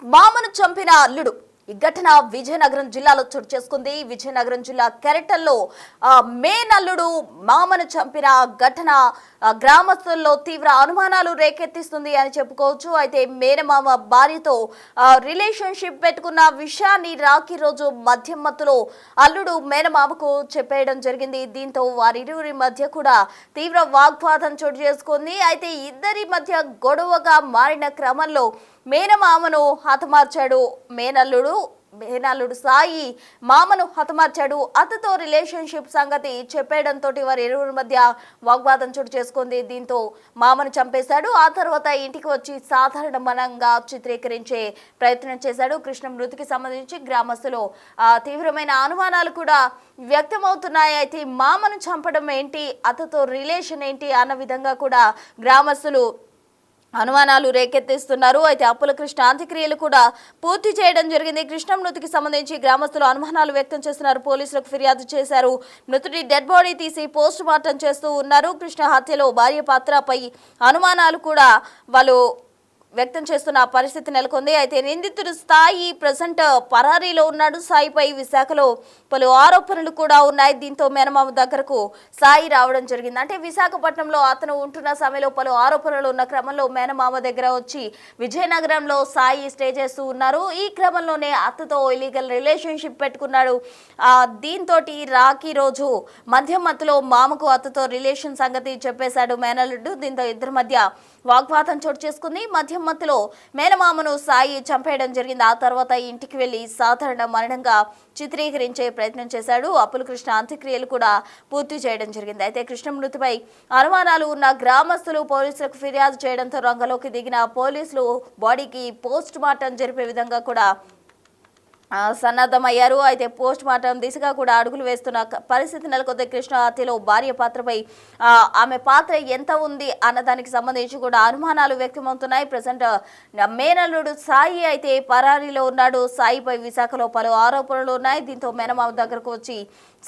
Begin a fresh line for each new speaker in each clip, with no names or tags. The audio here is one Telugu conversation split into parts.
మామను చంపిన అల్లుడు. ఈ ఘటన విజయనగరం జిల్లాలో చోటు చేసుకుంది. విజయనగరం జిల్లా కెరటల్లో మేనల్లుడు మామను చంపిన ఘటన గ్రామస్తుల్లో తీవ్ర అనుమానాలు రేకెత్తిస్తుంది అని చెప్పుకోవచ్చు. అయితే మేనమామ భార్యతో రిలేషన్షిప్ పెట్టుకున్న విషయాన్ని రాఖీ రోజు మద్యం మత్తులో అల్లుడు మేనమామకు చెప్పేయడం జరిగింది. దీంతో వారిరువురి మధ్య కూడా తీవ్ర వాగ్వాదం చోటు చేసుకుంది. అయితే ఇద్దరి మధ్య గొడవగా మారిన క్రమంలో మేనమామను హతమార్చాడు మేనల్లుడు సాయి మామను హతమార్చాడు. అతతో రిలేషన్షిప్ సంగతి చెప్పేయడంతో వారి ఇరువురి మధ్య వాగ్వాదం చోటు చేసుకుంది. దీంతో మామను చంపేశాడు. ఆ తర్వాత ఇంటికి వచ్చి సాధారణ మనంగా చిత్రీకరించే ప్రయత్నం చేశాడు. కృష్ణ మృతికి సంబంధించి గ్రామస్తులు తీవ్రమైన అనుమానాలు కూడా వ్యక్తమవుతున్నాయి. అయితే మామను చంపడం ఏంటి, అతతో రిలేషన్ ఏంటి అన్న విధంగా కూడా గ్రామస్తులు అనుమానాలు రేకెత్తిస్తున్నారు. అయితే అప్పుల కృష్ణ అంత్యక్రియలు కూడా పూర్తి చేయడం జరిగింది. కృష్ణ మృతికి సంబంధించి గ్రామస్తులు అనుమానాలు వ్యక్తం చేస్తున్నారు. పోలీసులకు ఫిర్యాదు చేశారు. మృతుడి డెడ్ బాడీ తీసి పోస్ట్ మార్టం చేస్తూ ఉన్నారు. కృష్ణ హత్యలో భార్య పాత్రపై అనుమానాలు కూడా వాళ్ళు వ్యక్తం చేస్తున్న పరిస్థితి నెలకొంది. అయితే నిందితుడు సాయి ప్రజెంట్ పరారీలో ఉన్నాడు. సాయిపై విశాఖలో పలు ఆరోపణలు కూడా ఉన్నాయి. దీంతో మేనమామ దగ్గరకు సాయి రావడం జరిగింది. అంటే విశాఖపట్నంలో అతను ఉంటున్న సమయంలో పలు ఆరోపణలు ఉన్న క్రమంలో మేనమామ దగ్గర వచ్చి విజయనగరంలో సాయి స్టే చేస్తూ ఉన్నారు. ఈ క్రమంలోనే అతతో ఇలీగల్ రిలేషన్షిప్ పెట్టుకున్నాడు. దీంతో రాఖీ రోజు మద్యం మత్తులో మామకు అతతో రిలేషన్ సంగతి చెప్పేశాడు మేనల్లుడు. దీంతో ఇద్దరి మధ్య వాగ్వాదం చోటు చేసుకుంది. మద్యం మత్తులో మేనమామను సాయి చంపేయడం జరిగింది. ఆ తర్వాత ఇంటికి వెళ్లి సాధారణ మరణంగా చిత్రీకరించే ప్రయత్నం చేశాడు. అప్పుల కృష్ణ అంత్యక్రియలు కూడా పూర్తి చేయడం జరిగింది. అయితే కృష్ణ మృతిపై అనుమానాలు ఉన్న గ్రామస్తులు పోలీసులకు ఫిర్యాదు చేయడంతో రంగంలోకి దిగిన పోలీసులు బాడీకి పోస్ట్ మార్టం జరిపే విధంగా కూడా సన్నద్ధమయ్యారు. అయితే పోస్ట్ మార్టం దిశగా కూడా అడుగులు వేస్తున్న పరిస్థితి నెలకొంది. కృష్ణ హత్యలో భార్య పాత్రపై ఆమె పాత్ర ఎంత ఉంది అన్నదానికి సంబంధించి కూడా అనుమానాలు వ్యక్తమవుతున్నాయి. ప్రజెంట్ మేనల్లుడు సాయి అయితే పరారీలో ఉన్నాడు. సాయిపై విశాఖలో పలు ఆరోపణలు ఉన్నాయి. దీంతో మేనమామ దగ్గరకు వచ్చి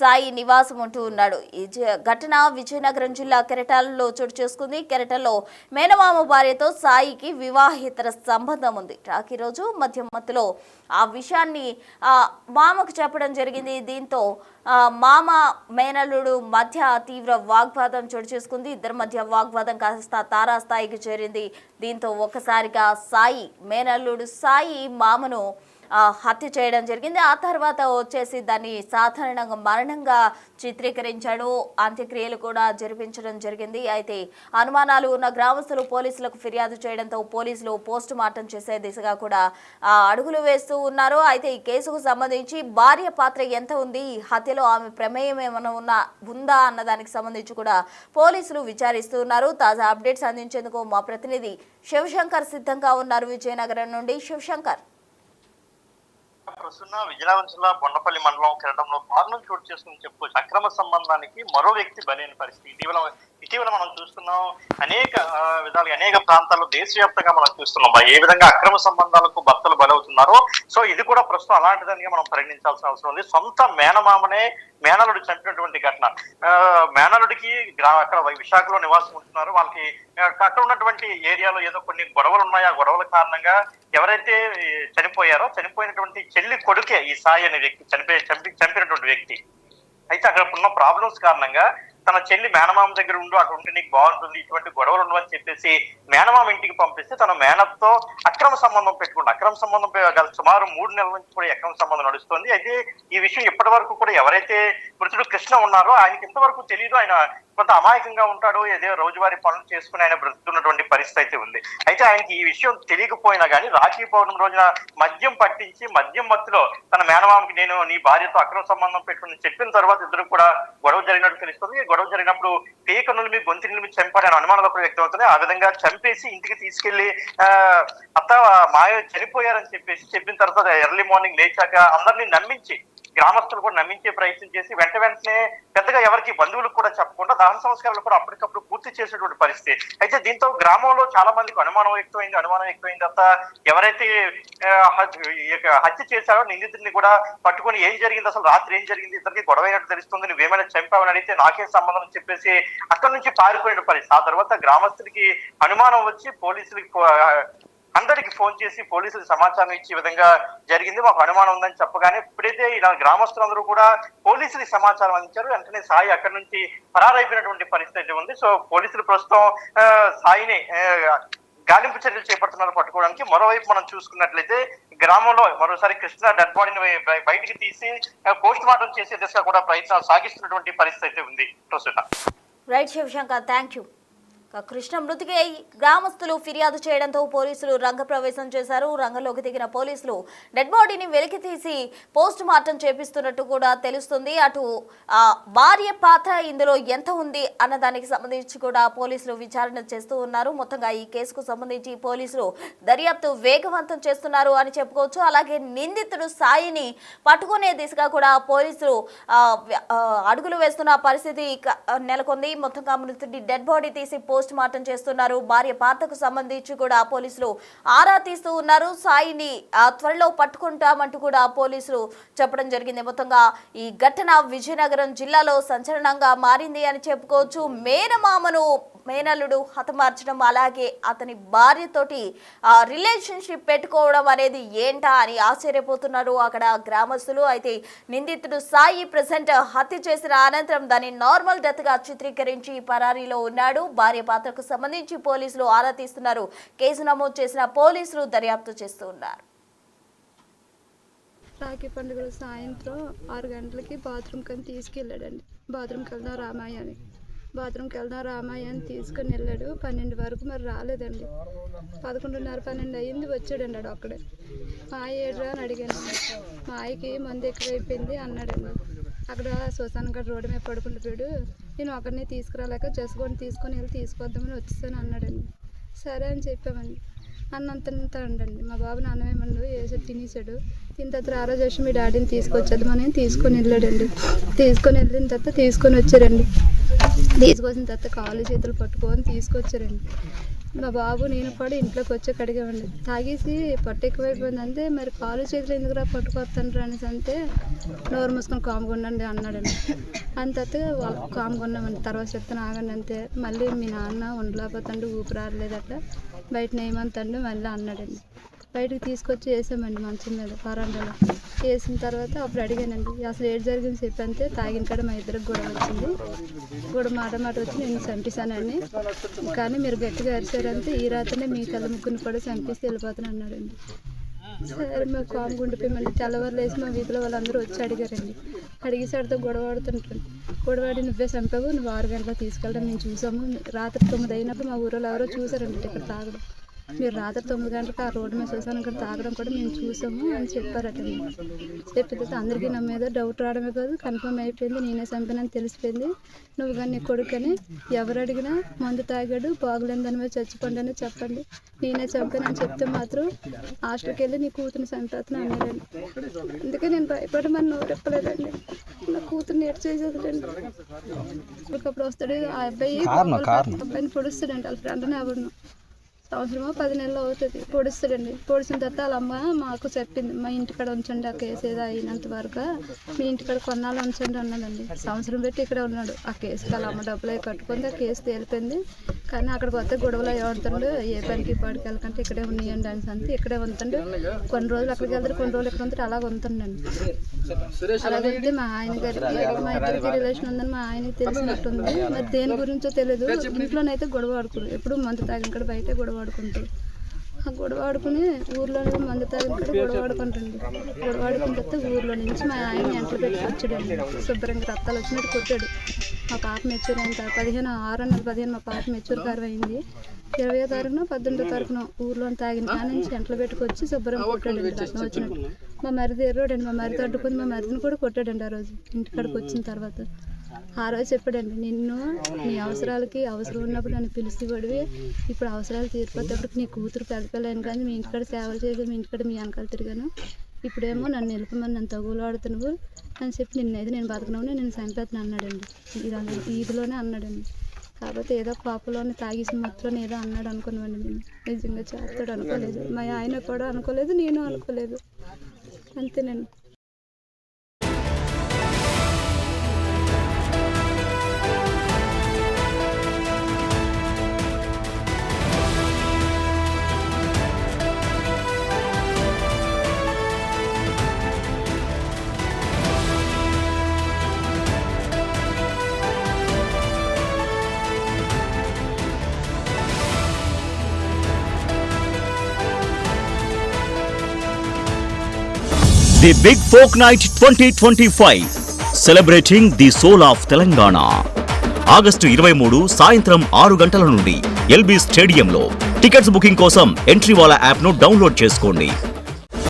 సాయి నివాసం ఉంటూ ఉన్నాడు. ఈ ఘటన విజయనగరం జిల్లా కెరటాలలో చోటు చేసుకుంది. కెరటల్లో మేనమామ భార్యతో సాయికి వివాహేతర సంబంధం ఉంది. రాఖీ రోజు మద్యం మత్తులో ఆ విషయాన్ని మామకు చెప్పడం జరిగింది. దీంతో మామ మేనల్లుడు మధ్య తీవ్ర వాగ్వాదం చోటు చేసుకుంది. ఇద్దరి మధ్య వాగ్వాదం కాస్త తారాస్థాయికి చేరింది. దీంతో ఒక్కసారిగా సాయి మేనల్లుడు సాయి మామను హత్య చేయడం జరిగింది. ఆ తర్వాత వచ్చేసి దాన్ని సాధారణంగా మరణంగా చిత్రీకరించాడు. అంత్యక్రియలు కూడా జరిపించడం జరిగింది. అయితే అనుమానాలు ఉన్న గ్రామస్తులు పోలీసులకు ఫిర్యాదు చేయడంతో పోలీసులు పోస్ట్ మార్టం చేసే దిశగా కూడా అడుగులు వేస్తూ ఉన్నారు. అయితే ఈ కేసుకు సంబంధించి భార్య పాత్ర ఎంత ఉంది, ఈ హత్యలో ఆమె ప్రమేయం ఏమైనా ఉందా అన్న దానికి సంబంధించి కూడా పోలీసులు విచారిస్తూ ఉన్నారు. తాజా అప్డేట్స్ అందించేందుకు మా ప్రతినిధి శివశంకర్ సిద్ధంగా ఉన్నారు. విజయనగరం నుండి శివశంకర్.
ప్రస్తుతం విజయనగరం జిల్లా బొండపల్లి మండలం కెరటంలో దారుణం చోటు చేసుకుని చెప్పుకోవచ్చు. అక్రమ సంబంధానికి మరో వ్యక్తి బలైన పరిస్థితి ఇటీవల మనం చూస్తున్నాం. అనేక విధాలుగా అనేక ప్రాంతాల్లో దేశవ్యాప్తంగా మనం చూస్తున్నాం ఏ విధంగా అక్రమ సంబంధాలకు భర్తలు బలవుతున్నారో. సో ఇది కూడా ప్రస్తుతం అలాంటిదానిగా మనం పరిగణించాల్సిన అవసరం ఉంది. సొంత మేనమామనే మేనలుడు చంపినటువంటి ఘటన. మేనలుడికి అక్కడ విశాఖలో నివాసం ఉంటున్నారు. వాళ్ళకి అక్కడ ఉన్నటువంటి ఏరియాలో ఏదో కొన్ని గొడవలు ఉన్నాయి. ఆ గొడవల కారణంగా ఎవరైతే చనిపోయినటువంటి చెల్లి కొడుకే ఈ సాయి అనే వ్యక్తి చంపినటువంటి వ్యక్తి. అయితే అక్కడ ఉన్న ప్రాబ్లమ్స్ కారణంగా తన చెల్లి మేనమామ దగ్గర అక్కడ ఉంటే నీకు బాగుంటుంది, ఇటువంటి గొడవలు ఉండవని చెప్పేసి మేనమామ ఇంటికి పంపిస్తే తన మేనతో అక్రమ సంబంధం పెట్టుకుంటే అక్రమ సంబంధం సుమారు 3 నెలల నుంచి కూడా అక్రమ సంబంధం నడుస్తుంది. అయితే ఈ విషయం ఇప్పటి వరకు కూడా ఎవరైతే మృతుడు కృష్ణ ఉన్నారో ఆయనకి ఇంతవరకు తెలియదు. ఆయన కొంత అమాయకంగా ఉంటాడు, ఏదో రోజువారీ పనులు చేసుకుని ఆయన బ్రతుకుతున్నటువంటి పరిస్థితి అయితే ఉంది. అయితే ఆయనకి ఈ విషయం తెలియకపోయినా కానీ రాఖీ పౌర్ణమి రోజున మద్యం పట్టించి మద్యం మత్తులో తన మేనమామకి నేను నీ భార్యతో అక్రమ సంబంధం పెట్టుకుని చెప్పిన తర్వాత ఇద్దరు కూడా గొడవ జరిగినట్టు తెలుస్తుంది. గొడవ జరిగినప్పుడు పేక నులిమి గొంతు నిలిమి చంపాడని అనుమానాలు కూడా వ్యక్తం అవుతుంది. ఆ విధంగా చంపేసి ఇంటికి తీసుకెళ్లి అత్త మాయ చనిపోయారని చెప్పిన తర్వాత ఎర్లీ మార్నింగ్ లేచాక అందరినీ నమ్మించి గ్రామస్తులు కూడా నమ్మించే ప్రయత్నం చేసి వెంటనే పెద్దగా ఎవరికి బంధువులకు కూడా చెప్పకుండా దహన సంస్కారాలు కూడా అప్పటికప్పుడు పూర్తి చేసేటువంటి పరిస్థితి. అయితే దీంతో గ్రామంలో చాలా మందికి అనుమానం వ్యక్తమైంది. అంతా ఎవరైతే హత్య చేశారో నిందితుడిని కూడా పట్టుకొని ఏం జరిగింది, అసలు రాత్రి ఏం జరిగింది, ఇద్దరికి గొడవ అయినట్టు తెలుస్తుంది, నువ్వేమైనా చంపావని అడిగితే నాకేం సంబంధం అని చెప్పేసి అక్కడి నుంచి పారిపోయిన పరిస్థితి. ఆ తర్వాత గ్రామస్తులకి అనుమానం వచ్చి పోలీసులకి అందరికి ఫోన్ చేసి పోలీసులకు సమాచారం ఇచ్చే విధంగా జరిగింది. మాకు అనుమానం ఉందని చెప్పగానే ఇప్పుడైతే ఇలా గ్రామస్తులందరూ కూడా పోలీసులకు సమాచారం అందించారు. వెంటనే సాయి అక్కడి నుంచి పరారైపోయినటువంటి పరిస్థితి ఉంది. సో పోలీసులు ప్రస్తుతం సాయిని గాలింపు చర్యలు చేపడుతున్నారు పట్టుకోవడానికి. మరోవైపు మనం చూసుకున్నట్లయితే గ్రామంలో మరోసారి కృష్ణ డెడ్ బాడీని బయటికి తీసి పోస్ట్ మార్టం చేసే దిశగా కూడా ప్రయత్నాలు సాగిస్తున్నటువంటి పరిస్థితి ఉంది ప్రస్తుతం.
Right Shivashankar, thank you. Krishna మృతికి గ్రామస్తులు ఫిర్యాదు చేయడంతో పోలీసులు రంగప్రవేశం చేశారు. రంగంలోకి దిగిన పోలీసులు డెడ్ బాడీని వెలికి తీసి పోస్ట్ మార్టం చేపిస్తున్నట్టు కూడా తెలుస్తుంది. అటు భార్య పాత్ర ఇందులో ఎంత ఉంది అన్న దానికి సంబంధించి కూడా పోలీసులు విచారణ చేస్తూ ఉన్నారు. మొత్తంగా ఈ కేసుకు సంబంధించి పోలీసులు దర్యాప్తు వేగవంతం చేస్తున్నారు అని చెప్పుకోవచ్చు. అలాగే నిందితుడు సాయిని పట్టుకునే దిశగా కూడా పోలీసులు అడుగులు వేస్తున్న పరిస్థితి నెలకొంది. మొత్తంగా మృతుడి డెడ్ బాడీ తీసి పోస్ట్ మార్టం చేస్తున్నారు. భార్య పాత్రకు సంబంధించి కూడా పోలీసులు ఆరా తీస్తూ ఉన్నారు. సాయిని త్వరలో పట్టుకుంటామంటూ కూడా పోలీసులు చెప్పడం జరిగింది. మొత్తంగా ఈ ఘటన విజయనగరం జిల్లాలో సంచలనంగా మారింది అని చెప్పుకోవచ్చు. మేనల్లుడు హతమార్చడం, అలాగే అతని భార్యతోటి రిలేషన్షిప్ పెట్టుకోవడం అనేది ఏంటా అని ఆశ్చర్యపోతున్నారు అక్కడ గ్రామస్తులు. అయితే నిందితుడు సాయి ప్రెసెంట్ హత్య చేసిన అనంతరం దాన్ని నార్మల్ డెత్ గా చిత్రీకరించి పరారీలో ఉన్నాడు. భార్య పాత్రకు సంబంధించి పోలీసులు ఆరా తీస్తున్నారు. కేసు నమోదు చేసిన పోలీసులు దర్యాప్తు చేస్తూ ఉన్నారు.
రాఖీ పండుగ సాయంత్రం 6 గంటలకి బాత్రూమ్కి అని తీసుకెళ్ళాడండి. బాత్రూమ్కి వెళ్దాం రామాయ అని తీసుకొని వెళ్ళాడు. 12 వరకు మరి రాలేదండి. 11:30, 12 అయ్యింది, వచ్చాడండి. ఆడు అక్కడే మా ఏడ్రా అని అడిగాను. మా ఆయనకి మందు ఎక్కువైపోయింది అన్నాడండి. అక్కడ శ్మశానం గడ రోడ్డు మీద పడుకుంటుపోయాడు. నేను ఒకరిని తీసుకురాలేక జస్గోని తీసుకొని వెళ్ళి తీసుకొద్దామని వచ్చేసాను అన్నాడండి. సరే అని చెప్పామండి. అన్నంత అండండి. మా బాబు నాన్నమేమండు వేసాడు, తినేసాడు. తిన్న తర్వాత ఆ రోజు వచ్చి మీ డాడీని తీసుకొచ్చేద్దామని తీసుకొని వెళ్ళాడండి. తీసుకొని వెళ్ళిన తర్వాత తీసుకొని వచ్చారండి. తీసుకొచ్చిన తర్వాత కాళ్ళు చేతులు పట్టుకొని తీసుకొచ్చారండి. మా బాబు నేను కూడా ఇంట్లోకి వచ్చి కడిగామండి. తాగేసి పట్టు ఎక్కువైపోయింది అంతే. మరి కాళ్ళు చేతులు ఎందుకురా పట్టుకొస్తాను అనేసి అంతే నోరు మూసుకొని కాముకొండండి అన్నాడండి. అంత వాళ్ళు కాముకొన్నామండి. తర్వాత చెప్తాను ఆగండి అంతే. మళ్ళీ మీ నాన్న ఉండలేకపోతాండి, ఊపిరాడలేదట, బయట నేమంతండి మళ్ళీ అన్నాడండి. బయటకు తీసుకొచ్చి వేసామండి మంచం మీద వరండాలో. వేసిన తర్వాత అప్పుడు అడిగానండి అసలు ఏడు జరిగింది చెప్పంతే. తాగిన కాడ మా ఇద్దరికి గొడవ వచ్చింది. మాట వచ్చి నేను చంపేశానండి, కానీ మీరు గట్టిగా అరిచారంటే ఈ రాత్రినే మీ తల ముగ్గురిని కూడా చంపేసి వెళ్ళిపోతాను అన్నాడండి. సరే మేము కాము ఉండిపోయామండి. తెల్లవారులు వేసి మా వీధిలో వాళ్ళందరూ వచ్చి అడిగారండి. అడిగేసాడితో గొడవాడుతుంటాడు. గొడవాడి నువ్వే చంపావు, నువ్వు 6 గంటలకు తీసుకెళ్ళడం మేము చూసాము. రాత్రి 9 అయినప్పుడు మా ఊరిలో ఎవరో చూసారండి ఇక్కడ తాగడం. మీరు రాత్రి 9 గంటలకు ఆ రోడ్డు మీద శ్మశానం ఇక్కడ తాగడం కూడా మేము చూసాము అని చెప్పారటండి. చెప్పితే అందరికీ నా మీద డౌట్ రావడమే కాదు, కన్ఫర్మ్ అయిపోయింది నేనే చంపానని తెలిసిపోయింది. నువ్వు కానీ నీ కొడుకని ఎవరు అడిగినా మందు తాగాడు, బాగులేని దాని మీద చచ్చిపోండి అని చెప్పండి, నేనే చంపానని చెప్తే మాత్రం హాస్టల్కి వెళ్ళి నీ కూతుర్ని చంపేస్తున్నా అన్నాడండి. అందుకే నేను భయపడి మరి నోరెప్పలేదండి. నా కూతుర్ని ఎటు చేసేదండి. అప్పుడు వస్తాడు ఆ అబ్బాయిని పొడుస్తాడండి. వాళ్ళ ఫ్రెండ్ని ఎవరిను సంవత్సరమో 10 నెలలు అవుతుంది పొడుస్తాడండి. పొడిచిన తర్వాత వాళ్ళ అమ్మ మాకు చెప్పింది, మా ఇంటికాడ ఉంచండి ఆ కేసు ఏదో అయినంత వరకు మీ ఇంటికాడ కొన్నాళ్ళు ఉంచండి అన్నదండి. సంవత్సరం పెట్టి ఇక్కడ ఉన్నాడు. ఆ కేసుకి వాళ్ళ అమ్మ డబ్బులు అవి కట్టుకుంది. ఆ కేసు తేలిపోయింది. కానీ అక్కడికి వస్తే గొడవలు ఏమంటాడు, ఏ పనికి పాడికి వెళ్ళకంటే ఇక్కడే ఉన్నాయండి అని అంతే. ఇక్కడే ఉంచండి, కొన్ని రోజులు అక్కడికి వెళ్తారు, కొన్ని రోజులు ఇక్కడ ఉంటారు, అలాగ ఉంటుండండి. అలాగైతే మా ఆయన గారికి మా ఇద్దరికి రిలేషన్ ఉందని మా ఆయనకి తెలిసినట్టుంది. మరి దేని గురించో తెలియదు. ఇంట్లోనైతే గొడవ ఆడుకోరు, ఎప్పుడు మందు తాగిన కూడా బయట గొడవ ఆడుకుంటారు. ఆ గొడవ ఆడుకుని ఊర్లోనే మందు తాగిన కూడా గొడవ ఆడుకుంటుంది. గొడవ ఆడుకున్న తర్వాత ఊర్లో నుంచి మా ఆయన ఎంటలు పెట్టి వచ్చాడండి. శుభ్రంగా రక్తాలు వచ్చినట్టు కొట్టాడు. మా పాప మెచ్యూర్ అయిన 6 నెలలు మా పాప మెచ్యూర్ కారు అయింది. 20వ తారీఖున 18వ తారీఖున ఊర్లో తాగిన కానీ నుంచి ఎంటలు పెట్టుకొచ్చి శుభ్రంగా కొట్టాడండి. రక్తం వచ్చినట్టు. మా మరిది ఎర్రోడండి. మా మరిది అడ్డుకుంది. మా మరిదిని కూడా కొట్టాడండి. ఆ రోజు ఇంటికాడికి వచ్చిన తర్వాత ఆ రోజు చెప్పాడండి, నిన్ను నీ అవసరాలకి అవసరం ఉన్నప్పుడు నన్ను పిలిచిపడివి, ఇప్పుడు అవసరాలు తీరిపోతేప్పుడు నీ కూతురు పెళ్ళాను కానీ మీ ఇంటికాడ సేవలు చేయదు, మీ ఇంటికాడ మీ వెనకాల తిరిగాను, ఇప్పుడేమో నన్ను నిలపమని నన్ను తగులాడుతున్నావు అని చెప్పి నిన్నైతే నేను బతకనవు, నేను చంపేస్తాను అన్నాడండి. ఈదిలోనే అన్నాడండి. కాకపోతే ఏదో కోపంలోనే తాగేసి మొత్తం ఏదో అన్నాడు అనుకున్నామండి. నేను నిజంగా చేస్తాడు అనుకోలేదు. మా ఆయన కూడా అనుకోలేదు, నేను అనుకోలేదు. అంతేనండి.
The big folk night 2025 celebrating the soul of Telangana. August 23 సాయంత్రం 6 గంటల నుండి ఎల్బీ స్టేడియంలో. టికెట్స్ బుకింగ్ కోసం ఎంట్రీవాలా యాప్ను డౌన్లోడ్ చేసుకోండి.